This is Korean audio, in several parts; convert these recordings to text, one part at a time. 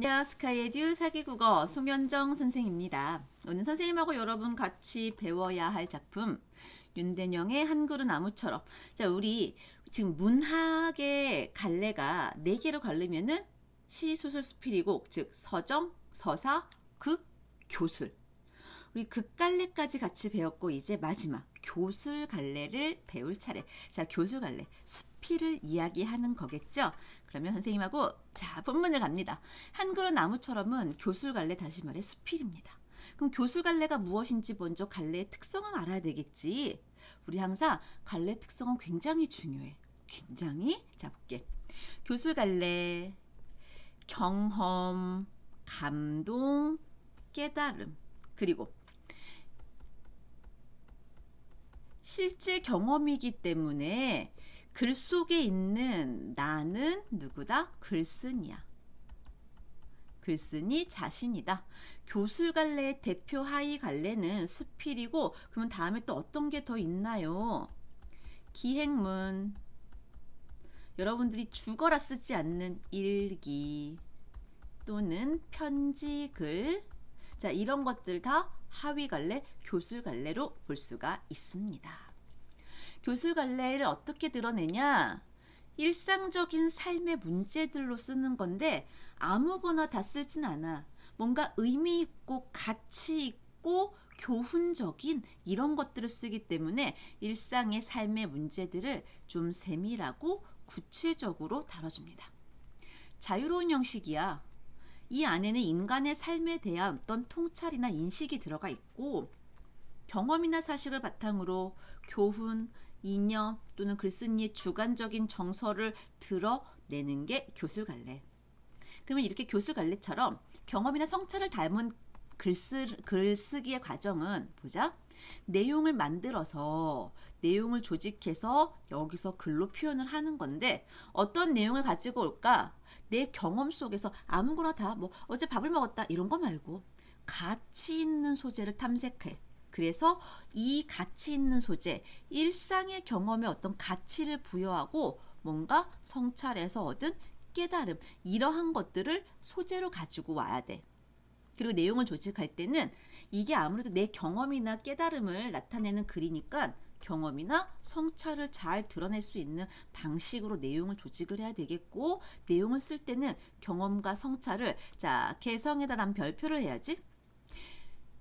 안녕하세요. 스카이에듀 사기국어 송현정 선생입니다. 오늘 선생님하고 여러분 같이 배워야 할 작품 윤대영의 한 그루 나무처럼. 자, 우리 지금 문학의 갈래가 4개로 갈르면은 시, 소설, 수필이곡, 즉 서정, 서사, 극, 교술. 우리 극갈래까지 같이 배웠고 이제 마지막 교술갈래를 배울 차례. 자, 교술갈래 수필을 이야기하는 거겠죠. 그러면 선생님하고 자 본문을 갑니다. 한 그루 나무처럼은 교술갈래, 다시 말해 수필입니다. 그럼 교술갈래가 무엇인지 먼저 갈래의 특성을 알아야 되겠지. 우리 항상 갈래 특성은 굉장히 중요해. 굉장히. 자, 볼게. 교술갈래 경험, 감동, 깨달음, 그리고 실제 경험이기 때문에 글 속에 있는 나는 누구다? 글쓴이야. 글쓴이 자신이다. 교술갈래의 대표 하위 갈래는 수필이고, 그러면 다음에 또 어떤 게 더 있나요? 기행문, 여러분들이 죽어라 쓰지 않는 일기 또는 편지글, 자, 이런 것들 다 하위 갈래, 교술 갈래로 볼 수가 있습니다. 교술 갈래를 어떻게 드러내냐? 일상적인 삶의 문제들로 쓰는 건데 아무거나 다 쓰진 않아. 뭔가 의미 있고 가치 있고 교훈적인 이런 것들을 쓰기 때문에 일상의 삶의 문제들을 좀 세밀하고 구체적으로 다뤄줍니다. 자유로운 형식이야. 이 안에는 인간의 삶에 대한 어떤 통찰이나 인식이 들어가 있고 경험이나 사실을 바탕으로 교훈, 이념 또는 글쓴이의 주관적인 정서를 드러내는 게 교술갈래. 그러면 이렇게 교술갈래처럼 경험이나 성찰을 닮은 글쓰기의 과정은 보자. 내용을 만들어서 내용을 조직해서 여기서 글로 표현을 하는 건데 어떤 내용을 가지고 올까? 내 경험 속에서 아무거나 다 뭐 어제 밥을 먹었다 이런 거 말고 가치 있는 소재를 탐색해. 그래서 이 가치 있는 소재, 일상의 경험에 어떤 가치를 부여하고 뭔가 성찰해서 얻은 깨달음, 이러한 것들을 소재로 가지고 와야 돼. 그리고 내용을 조직할 때는 이게 아무래도 내 경험이나 깨달음을 나타내는 글이니까 경험이나 성찰을 잘 드러낼 수 있는 방식으로 내용을 조직을 해야 되겠고, 내용을 쓸 때는 경험과 성찰을 자 개성에다 난 별표를 해야지.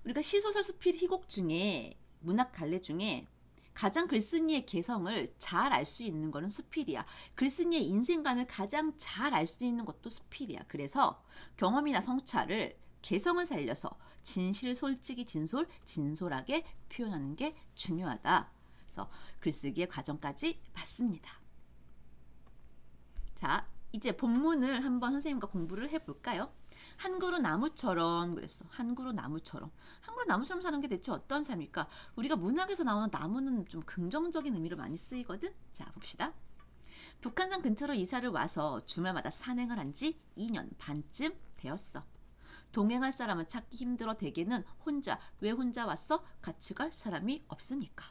우리가 시소설, 수필, 희곡 중에 문학 갈래 중에 가장 글쓴이의 개성을 잘 알 수 있는 거는 수필이야. 글쓴이의 인생관을 가장 잘 알 수 있는 것도 수필이야. 그래서 경험이나 성찰을 개성을 살려서 진실, 솔직히, 진솔하게 표현하는 게 중요하다. 그래서 글쓰기의 과정까지 봤습니다. 자, 이제 본문을 한번 선생님과 공부를 해볼까요? 한 그루 나무처럼 그랬어. 한 그루 나무처럼. 한 그루 나무처럼 사는 게 대체 어떤 삶일까? 우리가 문학에서 나오는 나무는 좀 긍정적인 의미로 많이 쓰이거든. 자, 봅시다. 북한산 근처로 이사를 와서 주말마다 산행을 한 지 2년 반쯤 되었어. 동행할 사람은 찾기 힘들어 대개는 혼자. 왜 혼자 왔어? 같이 갈 사람이 없으니까.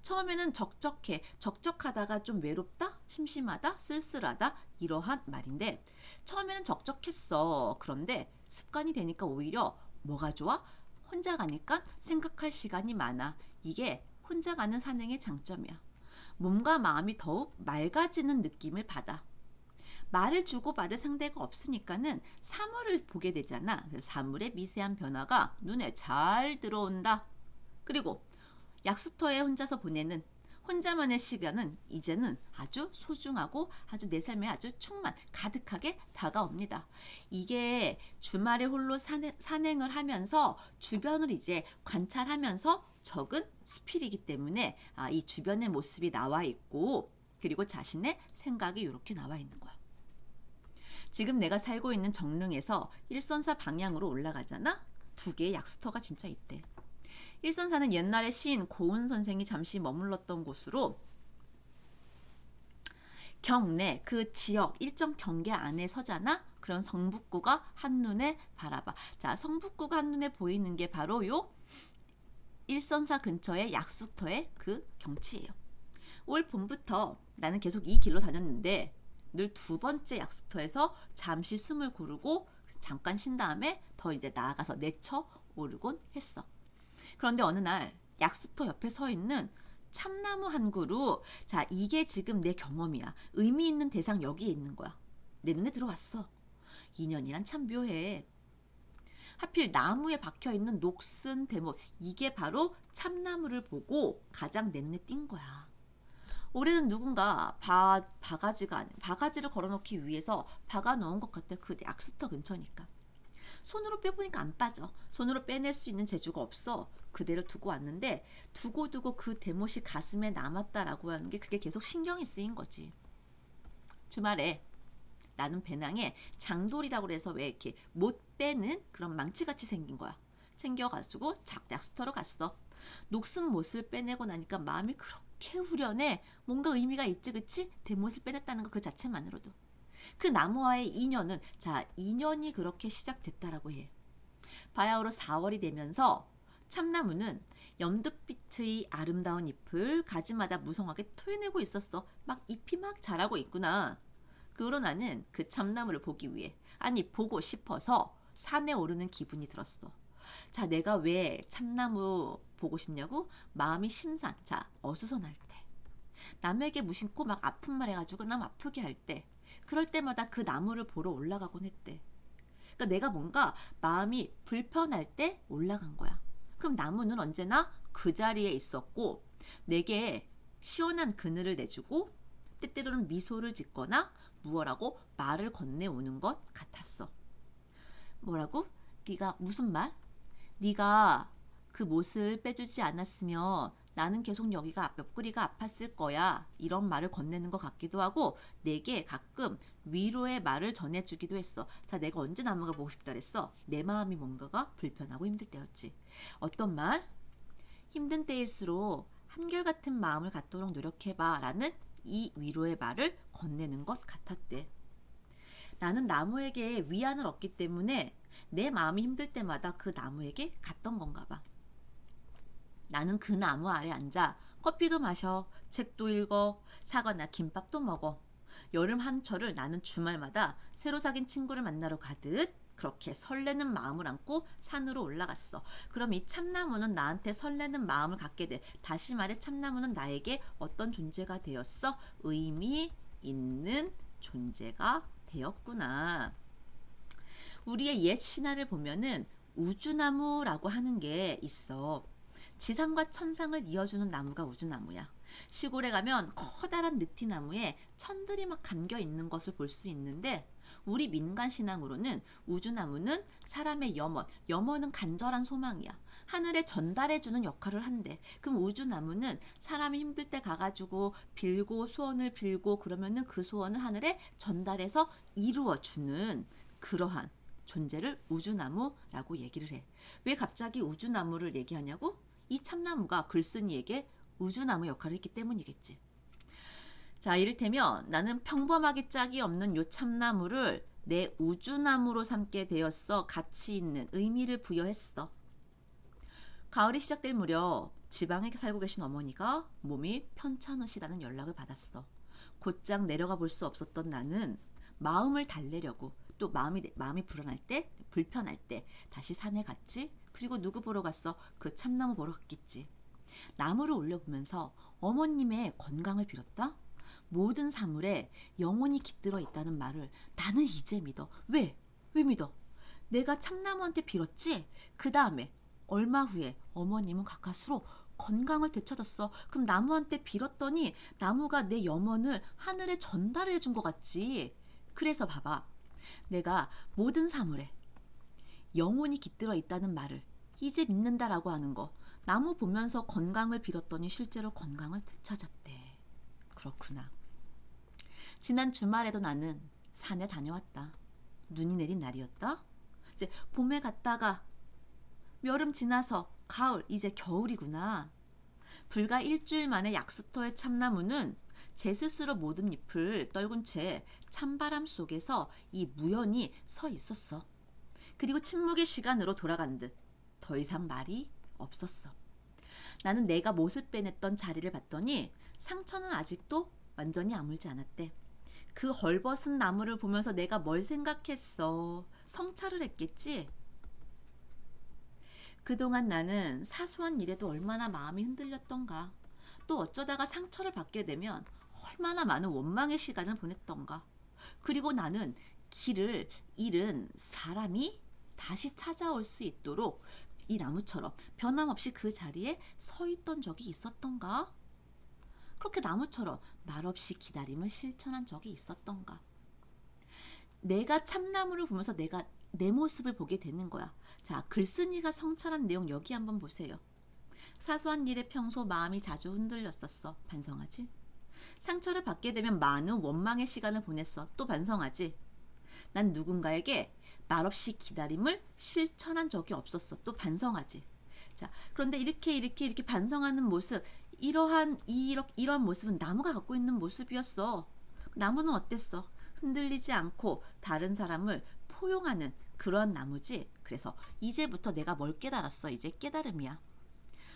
처음에는 적적하다가 좀 외롭다, 심심하다, 쓸쓸하다 이러한 말인데 처음에는 적적했어. 그런데 습관이 되니까 오히려 뭐가 좋아? 혼자 가니까 생각할 시간이 많아. 이게 혼자 가는 산행의 장점이야. 몸과 마음이 더욱 맑아지는 느낌을 받아. 말을 주고받을 상대가 없으니까는 사물을 보게 되잖아. 사물의 미세한 변화가 눈에 잘 들어온다. 그리고 약수터에 혼자서 보내는 혼자만의 시간은 이제는 아주 소중하고 아주 내 삶에 아주 가득하게 다가옵니다. 이게 주말에 홀로 산행을 하면서 주변을 이제 관찰하면서 적은 수필이기 때문에 이 주변의 모습이 나와 있고 그리고 자신의 생각이 이렇게 나와 있는 거야. 지금 내가 살고 있는 정릉에서 일선사 방향으로 올라가잖아? 2개의 약수터가 진짜 있대. 일선사는 옛날에 시인 고은 선생이 잠시 머물렀던 곳으로 경내 그 지역 일정 경계 안에 서잖아. 그런 성북구가 한눈에 바라봐. 자, 성북구가 한눈에 보이는 게 바로 요 일선사 근처의 약수터의 그 경치예요. 올 봄부터 나는 계속 이 길로 다녔는데 늘 2번째 약수터에서 잠시 숨을 고르고 잠깐 쉰 다음에 더 이제 나아가서 내쳐 오르곤 했어. 그런데 어느 날 약수터 옆에 서 있는 참나무 한 그루, 자, 이게 지금 내 경험이야. 의미 있는 대상 여기에 있는 거야. 내 눈에 들어왔어. 인연이란 참 묘해. 하필 나무에 박혀있는 녹슨 대못, 이게 바로 참나무를 보고 가장 내 눈에 띈 거야. 올해는 누군가 바가지를 걸어놓기 위해서 박아 놓은 것 같아. 그 약수터 근처니까. 손으로 빼보니까 안 빠져. 손으로 빼낼 수 있는 재주가 없어. 그대로 두고 왔는데 두고 그 대못이 가슴에 남았다라고 하는 게 그게 계속 신경이 쓰인 거지. 주말에 나는 배낭에 장돌이라고 해서 왜 이렇게 못 빼는 그런 망치같이 생긴 거야. 챙겨가지고 약수터로 갔어. 녹슨 못을 빼내고 나니까 마음이 그렇게 후련해. 뭔가 의미가 있지, 그치? 대못을 빼냈다는 거 그 자체만으로도. 그 나무와의 인연은, 자, 인연이 그렇게 시작됐다라고 해. 바야흐로 4월이 되면서 참나무는 연두빛의 아름다운 잎을 가지마다 무성하게 토해내고 있었어. 막 잎이 막 자라고 있구나. 그 후로 나는 그 참나무를 보기 위해, 아니 보고 싶어서 산에 오르는 기분이 들었어. 자, 내가 왜 참나무 보고 싶냐고? 마음이 심산, 자, 어수선할 때, 남에게 무심코 막 아픈 말 해가지고 남 아프게 할 때, 그럴 때마다 그 나무를 보러 올라가곤 했대. 그러니까 내가 뭔가 마음이 불편할 때 올라간 거야. 그럼 나무는 언제나 그 자리에 있었고 내게 시원한 그늘을 내주고 때때로는 미소를 짓거나 무엇라고 말을 건네오는 것 같았어. 뭐라고? 네가 무슨 말? 네가 그 못을 빼주지 않았으면 나는 계속 여기가 옆구리가 아팠을 거야. 이런 말을 건네는 것 같기도 하고 내게 가끔 위로의 말을 전해주기도 했어. 자, 내가 언제 나무가 보고 싶다 그랬어? 내 마음이 뭔가가 불편하고 힘들 때였지. 어떤 말? 힘든 때일수록 한결같은 마음을 갖도록 노력해봐 라는 이 위로의 말을 건네는 것 같았대. 나는 나무에게 위안을 얻기 때문에 내 마음이 힘들 때마다 그 나무에게 갔던 건가 봐. 나는 그 나무 아래 앉아 커피도 마셔, 책도 읽어, 사거나 김밥도 먹어. 여름 한철을 나는 주말마다 새로 사귄 친구를 만나러 가듯 그렇게 설레는 마음을 안고 산으로 올라갔어. 그럼 이 참나무는 나한테 설레는 마음을 갖게 돼. 다시 말해 참나무는 나에게 어떤 존재가 되었어? 의미 있는 존재가 되었구나. 우리의 옛 신화를 보면은 우주나무라고 하는 게 있어. 지상과 천상을 이어주는 나무가 우주나무야. 시골에 가면 커다란 느티나무에 천들이 막 감겨 있는 것을 볼 수 있는데 우리 민간 신앙으로는 우주나무는 사람의 염원은 간절한 소망이야. 하늘에 전달해주는 역할을 한대. 그럼 우주나무는 사람이 힘들 때 가가지고 빌고 소원을 빌고 그러면은 그 소원을 하늘에 전달해서 이루어주는 그러한 존재를 우주나무라고 얘기를 해. 왜 갑자기 우주나무를 얘기하냐고? 이 참나무가 글쓴이에게 우주나무 역할을 했기 때문이겠지. 자, 이를테면 나는 평범하게 짝이 없는 요 참나무를 내 우주나무로 삼게 되었어. 가치 있는 의미를 부여했어. 가을이 시작될 무렵 지방에 살고 계신 어머니가 몸이 편찮으시다는 연락을 받았어. 곧장 내려가 볼 수 없었던 나는 마음을 달래려고 또 마음이 불편할 때 다시 산에 갔지. 그리고 누구 보러 갔어? 그 참나무 보러 갔겠지. 나무를 올려보면서 어머님의 건강을 빌었다. 모든 사물에 영혼이 깃들어 있다는 말을 나는 이제 믿어. 왜? 왜 믿어? 내가 참나무한테 빌었지? 그 다음에 얼마 후에 어머님은 가까스로 건강을 되찾았어. 그럼 나무한테 빌었더니 나무가 내 염원을 하늘에 전달해 준 것 같지. 그래서 봐봐. 내가 모든 사물에 영혼이 깃들어 있다는 말을 이제 믿는다라고 하는 거. 나무 보면서 건강을 빌었더니 실제로 건강을 되찾았대. 그렇구나. 지난 주말에도 나는 산에 다녀왔다. 눈이 내린 날이었다. 이제 봄에 갔다가 여름 지나서 가을, 이제 겨울이구나. 불과 일주일 만에 약수터의 참나무는 제 스스로 모든 잎을 떨군 채 찬바람 속에서 이 무연히 서 있었어. 그리고 침묵의 시간으로 돌아간 듯 더 이상 말이 없었어. 나는 내가 못을 빼냈던 자리를 봤더니 상처는 아직도 완전히 아물지 않았대. 그 헐벗은 나무를 보면서 내가 뭘 생각했어? 성찰을 했겠지? 그동안 나는 사소한 일에도 얼마나 마음이 흔들렸던가. 또 어쩌다가 상처를 받게 되면 얼마나 많은 원망의 시간을 보냈던가. 그리고 나는 길을 잃은 사람이 다시 찾아올 수 있도록 이 나무처럼 변함없이 그 자리에 서 있던 적이 있었던가? 그렇게 나무처럼 말없이 기다림을 실천한 적이 있었던가? 내가 참나무를 보면서 내가 내 모습을 보게 되는 거야. 자, 글쓴이가 성찰한 내용 여기 한번 보세요. 사소한 일에 평소 마음이 자주 흔들렸었어. 반성하지? 상처를 받게 되면 많은 원망의 시간을 보냈어. 또 반성하지? 난 누군가에게 말없이 기다림을 실천한 적이 없었어. 또 반성하지? 자, 그런데 이렇게 반성하는 모습, 이런 모습은 나무가 갖고 있는 모습이었어. 나무는 어땠어? 흔들리지 않고 다른 사람을 포용하는 그런 나무지. 그래서 이제부터 내가 뭘 깨달았어? 이제 깨달음이야.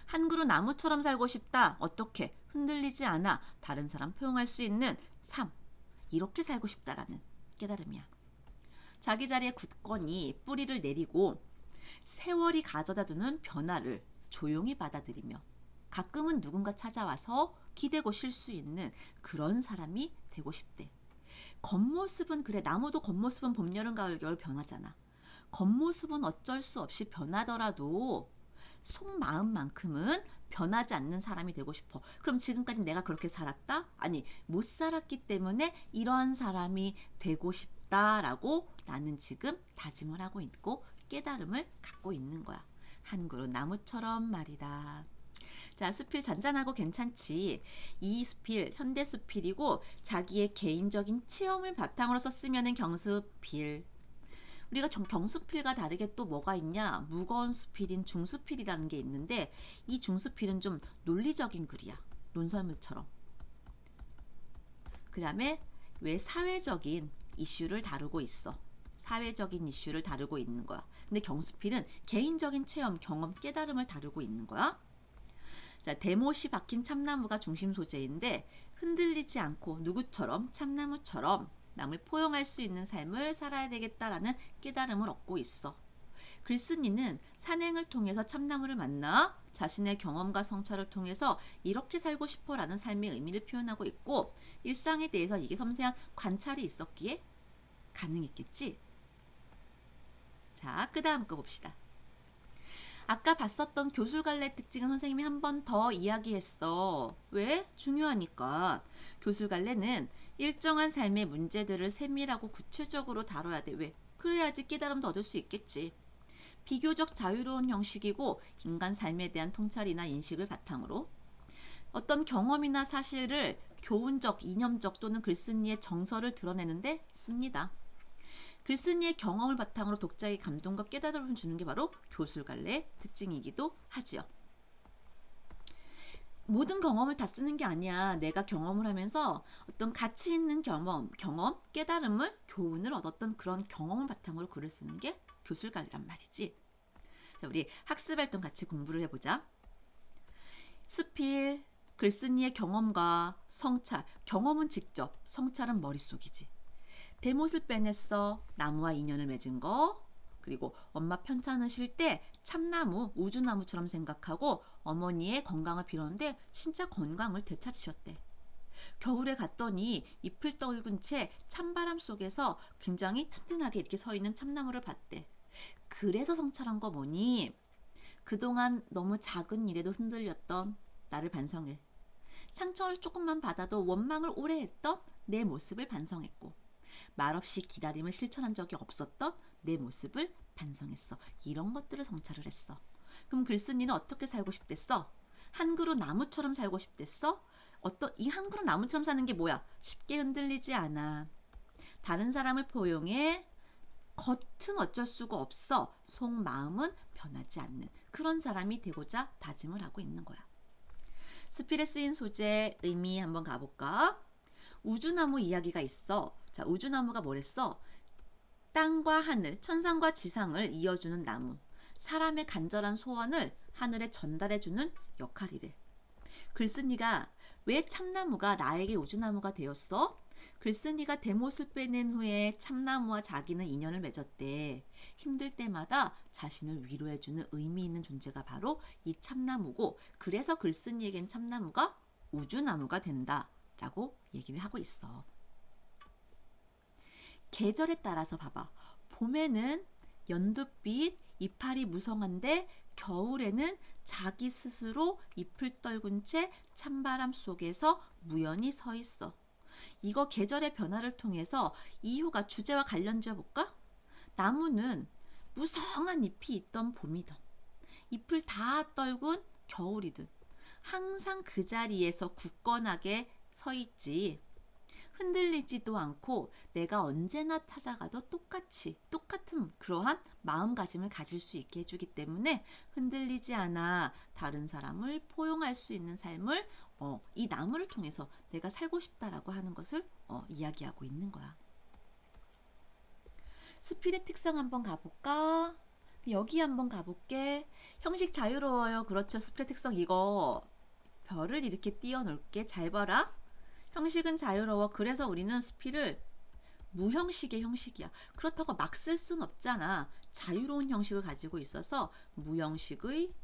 한 그루 나무처럼 살고 싶다. 어떻게? 흔들리지 않아. 다른 사람 포용할 수 있는 삶. 이렇게 살고 싶다라는 깨달음이야. 자기 자리에 굳건히 뿌리를 내리고 세월이 가져다주는 변화를 조용히 받아들이며 가끔은 누군가 찾아와서 기대고 쉴 수 있는 그런 사람이 되고 싶대. 겉모습은 그래. 나무도 겉모습은 봄, 여름, 가을, 겨울 변하잖아. 겉모습은 어쩔 수 없이 변하더라도 속마음만큼은 변하지 않는 사람이 되고 싶어. 그럼 지금까지 내가 그렇게 살았다? 아니, 못 살았기 때문에 이러한 사람이 되고 싶다라고 나는 지금 다짐을 하고 있고 깨달음을 갖고 있는 거야. 한 그루 나무처럼 말이다. 자, 수필 잔잔하고 괜찮지. 이 수필 현대 수필이고 자기의 개인적인 체험을 바탕으로 썼으면 경수필. 우리가 경수필과 다르게 또 뭐가 있냐? 무거운 수필인 중수필이라는 게 있는데 이 중수필은 좀 논리적인 글이야. 논설문처럼. 그 다음에 왜 사회적인 이슈를 다루고 있어. 사회적인 이슈를 다루고 있는 거야. 근데 경수필은 개인적인 체험, 경험, 깨달음을 다루고 있는 거야. 자, 대못이 박힌 참나무가 중심 소재인데 흔들리지 않고 누구처럼 참나무처럼 남을 포용할 수 있는 삶을 살아야 되겠다라는 깨달음을 얻고 있어. 글쓴이는 산행을 통해서 참나무를 만나 자신의 경험과 성찰을 통해서 이렇게 살고 싶어라는 삶의 의미를 표현하고 있고 일상에 대해서 이게 섬세한 관찰이 있었기에 가능했겠지. 자, 그 다음 거 봅시다. 아까 봤었던 교술갈래 특징은 선생님이 한 번 더 이야기했어. 왜? 중요하니까. 교술갈래는 일정한 삶의 문제들을 세밀하고 구체적으로 다뤄야 돼. 왜? 그래야지 깨달음도 얻을 수 있겠지. 비교적 자유로운 형식이고 인간 삶에 대한 통찰이나 인식을 바탕으로 어떤 경험이나 사실을 교훈적, 이념적 또는 글쓴이의 정서를 드러내는데 씁니다. 글쓴이의 경험을 바탕으로 독자에게 감동과 깨달음을 주는 게 바로 교술갈래의 특징이기도 하지요. 모든 경험을 다 쓰는 게 아니야. 내가 경험을 하면서 어떤 가치 있는 경험, 깨달음을, 교훈을 얻었던 그런 경험을 바탕으로 글을 쓰는 게 교술갈래란 말이지. 자, 우리 학습활동 같이 공부를 해보자. 수필, 글쓴이의 경험과 성찰. 경험은 직접, 성찰은 머릿속이지. 대못을 빼냈어. 나무와 인연을 맺은 거. 그리고 엄마 편찮으실 때 참나무, 우주나무처럼 생각하고 어머니의 건강을 빌었는데 진짜 건강을 되찾으셨대. 겨울에 갔더니 잎을 떨군 채 찬바람 속에서 굉장히 튼튼하게 이렇게 서 있는 참나무를 봤대. 그래서 성찰한 거 뭐니? 그동안 너무 작은 일에도 흔들렸던 나를 반성해. 상처를 조금만 받아도 원망을 오래 했던 내 모습을 반성했고 말없이 기다림을 실천한 적이 없었던 내 모습을 반성했어. 이런 것들을 성찰을 했어. 그럼 글쓴이는 어떻게 살고 싶댔어? 한 그루 나무처럼 살고 싶댔어? 이 한 그루 나무처럼 사는 게 뭐야? 쉽게 흔들리지 않아. 다른 사람을 포용해. 겉은 어쩔 수가 없어. 속마음은 변하지 않는 그런 사람이 되고자 다짐을 하고 있는 거야. 수필에 쓰인 소재, 의미 한번 가볼까? 우주나무 이야기가 있어. 자, 우주나무가 뭐랬어? 땅과 하늘, 천상과 지상을 이어주는 나무. 사람의 간절한 소원을 하늘에 전달해주는 역할이래. 글쓴이가 왜 참나무가 나에게 우주나무가 되었어? 글쓴이가 대못을 빼낸 후에 참나무와 자기는 인연을 맺었대. 힘들 때마다 자신을 위로해주는 의미 있는 존재가 바로 이 참나무고, 그래서 글쓴이에겐 참나무가 우주나무가 된다 라고 얘기를 하고 있어. 계절에 따라서 봐봐. 봄에는 연두빛, 이파리 무성한데 겨울에는 자기 스스로 잎을 떨군 채 찬바람 속에서 무연히 서 있어. 이거 계절의 변화를 통해서 이효가 주제와 관련 지어볼까? 나무는 무성한 잎이 있던 봄이든 잎을 다 떨군 겨울이든 항상 그 자리에서 굳건하게 서 있지. 흔들리지도 않고 내가 언제나 찾아가도 똑같은 그러한 마음가짐을 가질 수 있게 해주기 때문에 흔들리지 않아 다른 사람을 포용할 수 있는 삶을 이 나무를 통해서 내가 살고 싶다라고 하는 것을 이야기하고 있는 거야. 수필의 특성 한번 가볼까? 여기 한번 가볼게. 형식 자유로워요. 그렇죠. 수필의 특성 이거 별을 이렇게 띄워놓을게. 잘 봐라. 형식은 자유로워. 그래서 우리는 수필을 무형식의 형식이야. 그렇다고 막 쓸 순 없잖아. 자유로운 형식을 가지고 있어서 무형식의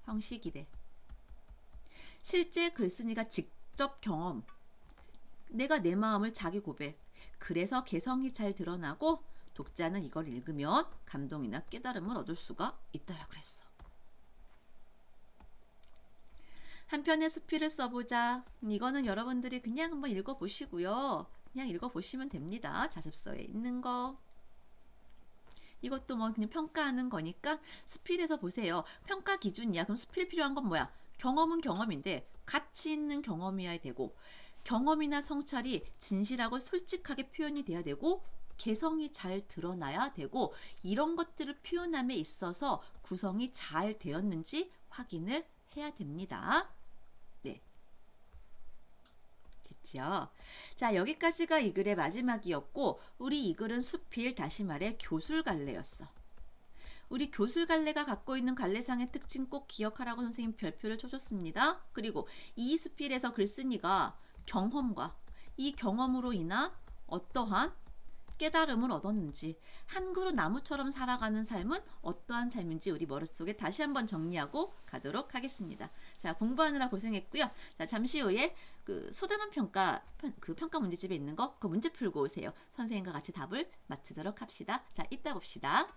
형식이래. 실제 글쓴이가 직접 경험, 내가 내 마음을 자기 고백, 그래서 개성이 잘 드러나고 독자는 이걸 읽으면 감동이나 깨달음을 얻을 수가 있다라 그랬어. 한 편의 수필을 써보자. 이거는 여러분들이 그냥 한번 읽어보시고요. 그냥 읽어보시면 됩니다. 자습서에 있는 거. 이것도 뭐 그냥 평가하는 거니까 수필에서 보세요. 평가 기준이야. 그럼 수필이 필요한 건 뭐야? 경험은 경험인데 가치 있는 경험이어야 되고, 경험이나 성찰이 진실하고 솔직하게 표현이 돼야 되고, 개성이 잘 드러나야 되고, 이런 것들을 표현함에 있어서 구성이 잘 되었는지 확인을 해야 됩니다. 네. 됐죠? 자, 여기까지가 이 글의 마지막이었고, 우리 이 글은 수필, 다시 말해 교술갈래였어. 우리 교술갈래가 갖고 있는 갈래상의 특징 꼭 기억하라고 선생님 별표를 쳐줬습니다. 그리고 이 수필에서 글쓴이가 경험과 이 경험으로 인한 어떠한 깨달음을 얻었는지, 한 그루 나무처럼 살아가는 삶은 어떠한 삶인지 우리 머릿속에 다시 한번 정리하고 가도록 하겠습니다. 자, 공부하느라 고생했고요. 자, 잠시 후에 그 소단원 평가, 그 평가 문제집에 있는 거, 그 문제 풀고 오세요. 선생님과 같이 답을 맞추도록 합시다. 자, 이따 봅시다.